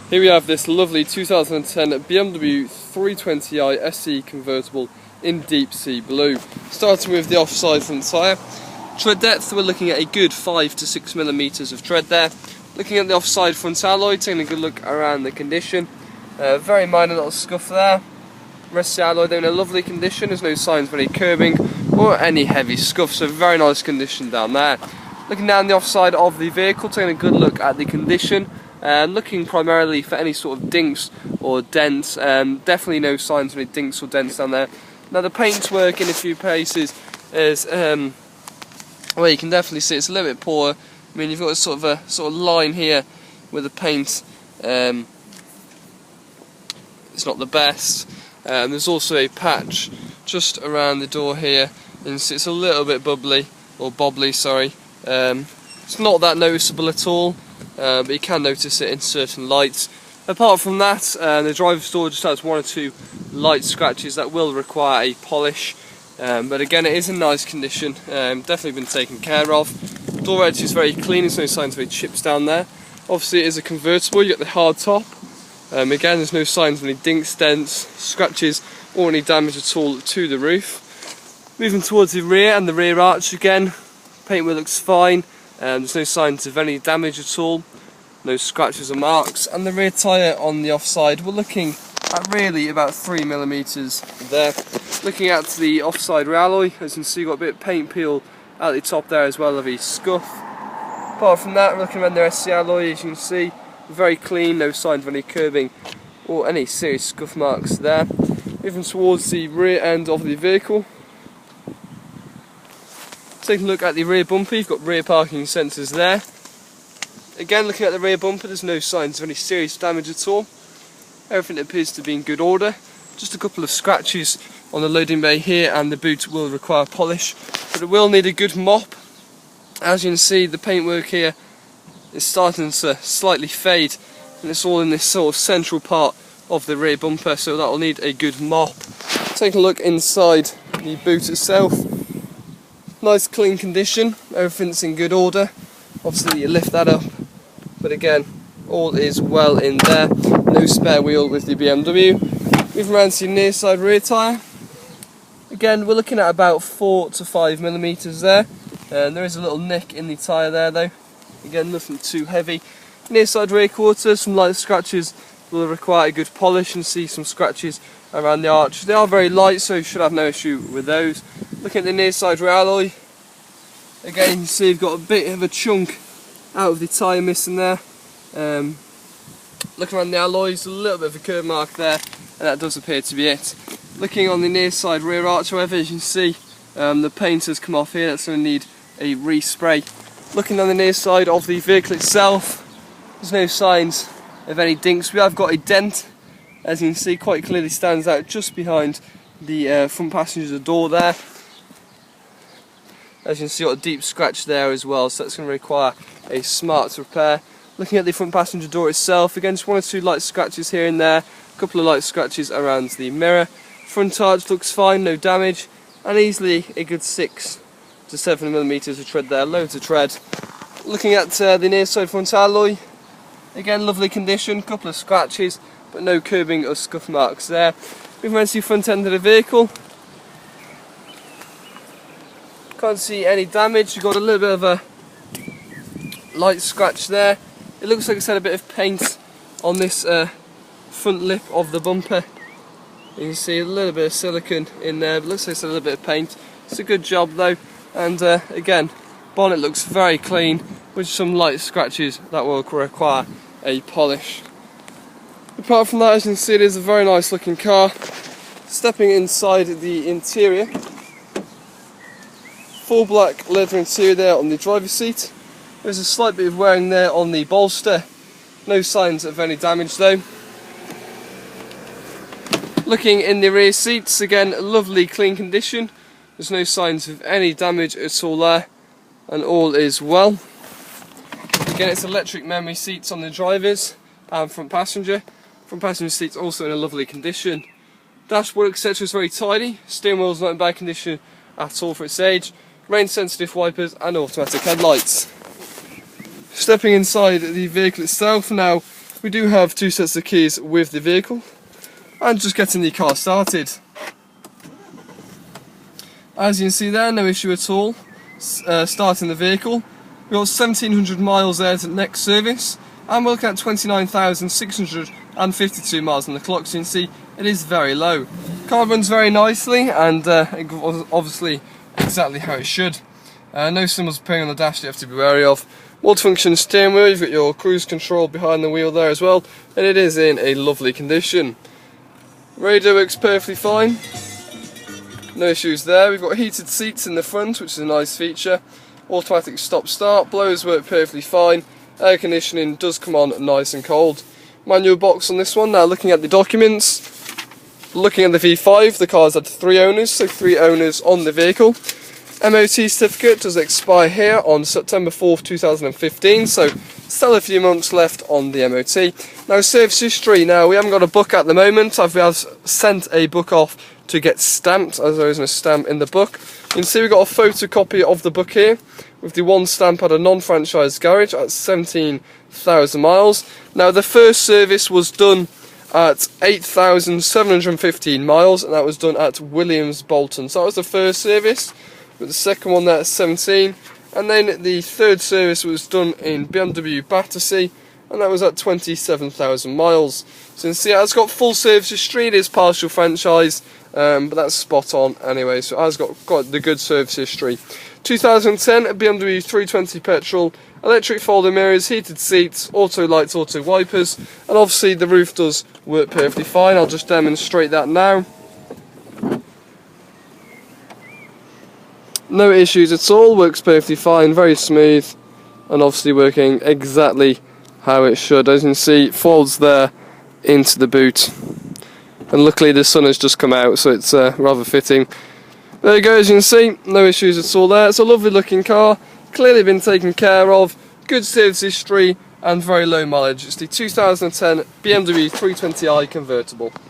Here we have this lovely 2010 BMW 320i SE convertible in deep sea blue. Starting with the offside front tyre. Tread depth, we're looking at a good 5 to 6 millimeters of tread there. Looking at the offside front alloy, taking a good look around the condition. Very minor little scuff there. Rest of the alloy though in a lovely condition, there's no signs of any curbing or any heavy scuff, so very nice condition down there. Looking down the offside of the vehicle, taking a good look at the condition. Looking primarily for any sort of dinks or dents. Definitely no signs of any dinks or dents down there. Now the paint's work in a few places is, well, you can definitely see it's a little bit poor. I mean, you've got a sort of line here with the paint. It's not the best. There's also a patch just around the door here, and it's a little bit bubbly or bobbly. Sorry. It's not that noticeable at all. But you can notice it in certain lights. Apart from that, the driver's door just has one or two light scratches that will require a polish. But again, it is in nice condition, definitely been taken care of. Door edge is very clean, there's no signs of any chips down there. Obviously it is a convertible, you get the hard top. Again, there's no signs of any dinks, dents, scratches or any damage at all to the roof. Moving towards the rear and the rear arch again, paintwork looks fine. There's no signs of any damage at all, no scratches or marks, and the rear tyre on the offside, we're looking at really about 3 millimeters there. Looking at the offside rear alloy, as you can see, you've got a bit of paint peel at the top there as well of a scuff. Apart from that, we're looking around the SC alloy, as you can see, very clean, no signs of any curbing or any serious scuff marks there. Moving towards the rear end of the vehicle. Taking a look at the rear bumper, you've got rear parking sensors there. Again, looking at the rear bumper, there's no signs of any serious damage at all. Everything appears to be in good order. Just a couple of scratches on the loading bay here, and the boot will require polish, but it will need a good mop. As you can see, the paintwork here is starting to slightly fade, and it's all in this sort of central part of the rear bumper, so that will need a good mop. Taking a look inside the boot itself. Nice clean condition, everything's in good order. Obviously you lift that up, but again, all is well in there. No spare wheel with the BMW. Moving around to the near side rear tyre. Again, we're looking at about 4 to 5 millimeters there. There is a little nick in the tyre there though. Again, nothing too heavy. Near side rear quarter, some light scratches will require a good polish, and see some scratches around the arch. They are very light, so you should have no issue with those. Looking at the near side rear alloy, again you can see you've got a bit of a chunk out of the tyre missing there. Looking around the alloys, a little bit of a curb mark there, and that does appear to be it. Looking on the near side rear arch, however, as you can see, the paint has come off here, that's going to need a respray. Looking on the near side of the vehicle itself, there's no signs of any dinks. We have got a dent, as you can see, quite clearly stands out just behind the front passenger door there. As you can see, got a deep scratch there as well, so that's going to require a smart repair. Looking at the front passenger door itself, again just one or two light scratches here and there, a couple of light scratches around the mirror. Front arch looks fine, no damage, and easily a good 6 to 7 millimeters of tread there, loads of tread. Looking at the near side front alloy, again lovely condition, couple of scratches, but no curbing or scuff marks there. Moving around to the front end of the vehicle. Can't see any damage, you've got a little bit of a light scratch there. It looks like it's had a bit of paint on this front lip of the bumper. You can see a little bit of silicone in there, but looks like it's a little bit of paint. It's a good job though, and again, bonnet looks very clean with some light scratches that will require a polish. Apart from that, as you can see, it is a very nice looking car. Stepping inside the interior, full black leather interior there on the driver's seat. There's a slight bit of wearing there on the bolster. No signs of any damage though. Looking in the rear seats, again lovely clean condition. There's no signs of any damage at all there, and all is well. Again, it's electric memory seats on the drivers and front passenger. Front passenger seats also in a lovely condition. Dashboard etc is very tidy. Steering wheel's not in bad condition at all for its age. Rain sensitive wipers and automatic headlights. Stepping inside the vehicle itself now, We do have 2 sets of keys with the vehicle, and just getting the car started. As you can see there, no issue at all starting the vehicle. We've got 1700 miles there to the next service, and we're looking at 29,652 miles on the clock, so you can see it is very low. Car runs very nicely, and obviously exactly how it should. No symbols appearing on the dash that you have to be wary of. Multifunction steering wheel, you've got your cruise control behind the wheel there as well, and it is in a lovely condition. Radio works perfectly fine, no issues there. We've got heated seats in the front, which is a nice feature. Automatic stop start, blowers work perfectly fine. Air conditioning does come on nice and cold. Manual box on this one. Now looking at the documents, looking at the V5, the car's had 3 owners, so 3 owners on the vehicle. MOT certificate does expire here on September 4th 2015, so still a few months left on the MOT. Now service history, now we haven't got a book at the moment. I've sent a book off to get stamped, as there isn't a stamp in the book. You can see we've got a photocopy of the book here, with the one stamp at a non-franchised garage at 17,000 miles. Now the first service was done at 8,715 miles, and that was done at Williams Bolton. So that was the first service, with the second one there at 17, and then the third service was done in BMW Battersea, and that was at 27,000 miles. So you can see it has got full service history, it is partial franchise, but that's spot on anyway, so it has got the good service history. 2010 BMW 320 petrol, electric folding mirrors, heated seats, auto lights, auto wipers, and obviously the roof does work perfectly fine. I'll just demonstrate that now. No issues at all, works perfectly fine, very smooth, and obviously working exactly how it should. As you can see, it folds there into the boot, and luckily the sun has just come out, so it's rather fitting. There you go, as you can see, no issues at all there. It's a lovely looking car, clearly been taken care of, good service history, and very low mileage. It's the 2010 BMW 320i convertible.